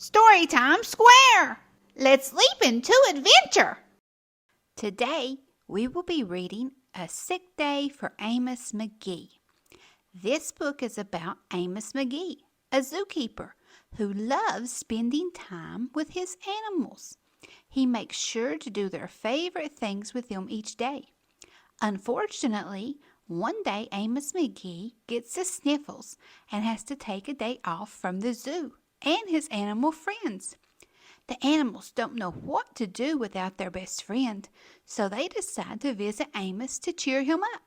Storytime Square! Let's leap into adventure! Today, we will be reading A Sick Day for Amos McGee. This book is about Amos McGee, a zookeeper who loves spending time with his animals. He makes sure to do their favorite things with them each day. Unfortunately, one day Amos McGee gets the sniffles and has to take a day off from the zoo and his animal friends. The animals don't know what to do without their best friend, so they decide to visit Amos to cheer him up.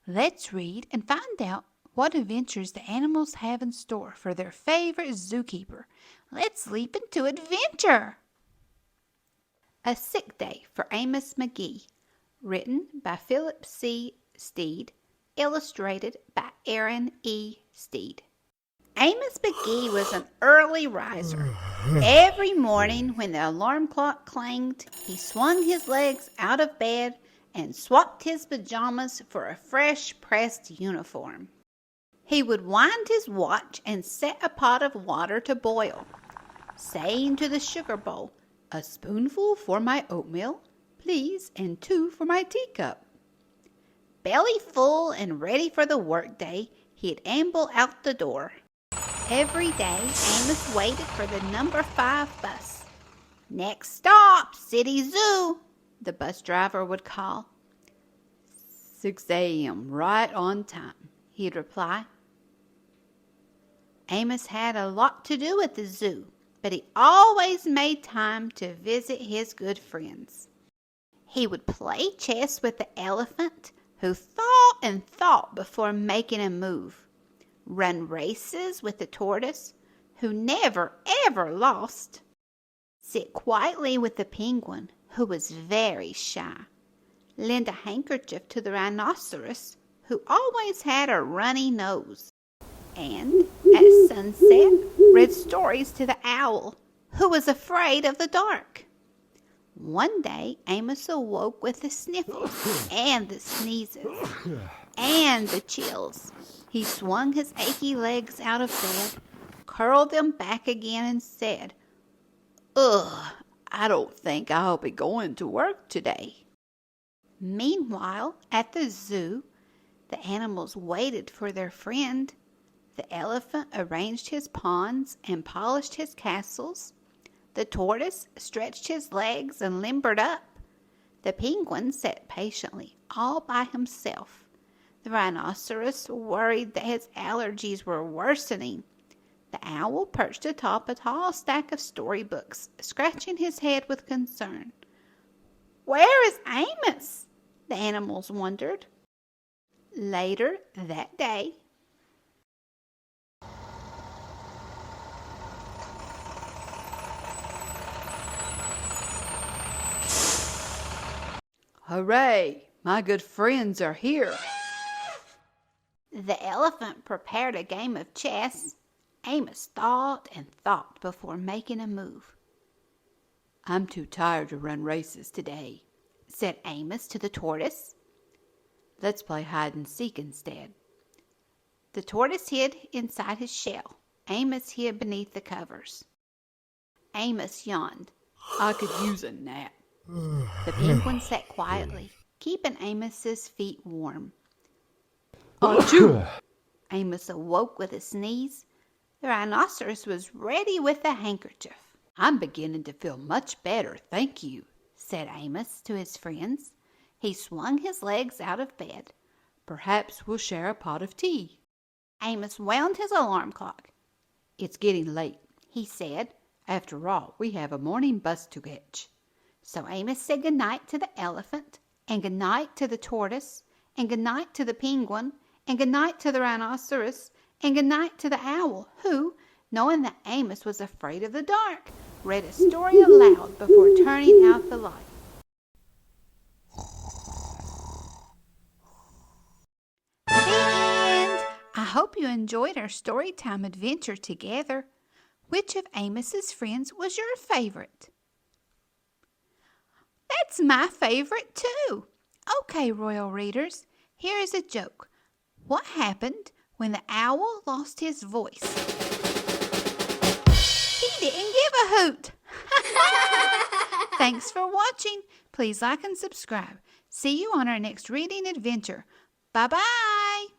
Let's read and find out what adventures the animals have in store for their favorite zookeeper. Let's leap into adventure! A Sick Day for Amos McGee, written by Philip C. Steed, illustrated by Aaron E. Steed. Amos McGee was an early riser. Every morning when the alarm clock clanged, he swung his legs out of bed and swapped his pajamas for a fresh pressed uniform. He would wind his watch and set a pot of water to boil, saying to the sugar bowl, "A spoonful for my oatmeal, please, and 2 for my teacup." Belly full and ready for the workday, he'd amble out the door. Every day, Amos waited for the number 5 bus. "Next stop, City Zoo," the bus driver would call. 6 a.m., right on time," he'd reply. Amos had a lot to do at the zoo, but he always made time to visit his good friends. He would play chess with the elephant, who thought and thought before making a move. Run races with the tortoise, who never ever lost. Sit quietly with the penguin, who was very shy. Lend a handkerchief to the rhinoceros, who always had a runny nose. And at sunset, read stories to the owl, who was afraid of the dark. One day, Amos awoke with the sniffles and the sneezes and the chills. He swung his achy legs out of bed, curled them back again, and said, "Ugh, I don't think I'll be going to work today." Meanwhile, at the zoo, the animals waited for their friend. The elephant arranged his ponds and polished his castles. The tortoise stretched his legs and limbered up. The penguin sat patiently all by himself. The rhinoceros worried that his allergies were worsening. The owl perched atop a tall stack of storybooks, scratching his head with concern. "Where is Amos?" the animals wondered. Later that day, "Hooray! My good friends are here." The elephant prepared a game of chess. Amos thought and thought before making a move. "I'm too tired to run races today," said Amos to the tortoise. "Let's play hide and seek instead." The tortoise hid inside his shell. Amos hid beneath the covers. Amos yawned. "I could use a nap." The penguin sat quietly, keeping Amos's feet warm. "Achoo!" Amos awoke with a sneeze. The rhinoceros was ready with a handkerchief. "I'm beginning to feel much better, thank you," said Amos to his friends. He swung his legs out of bed. "Perhaps we'll share a pot of tea." Amos wound his alarm clock. "It's getting late," he said. "After all, we have a morning bus to catch." So Amos said good night to the elephant, and good night to the tortoise, and good night to the penguin, and good night to the rhinoceros, and good night to the owl, who, knowing that Amos was afraid of the dark, read a story aloud before turning out the light. The end! I hope you enjoyed our storytime adventure together. Which of Amos's friends was your favorite? That's my favorite too. Okay, Royal Readers, here is a joke. What happened when the owl lost his voice? He it and give a hoot. Thanks for watching. Please like and subscribe. See you on our next reading adventure. Bye-bye.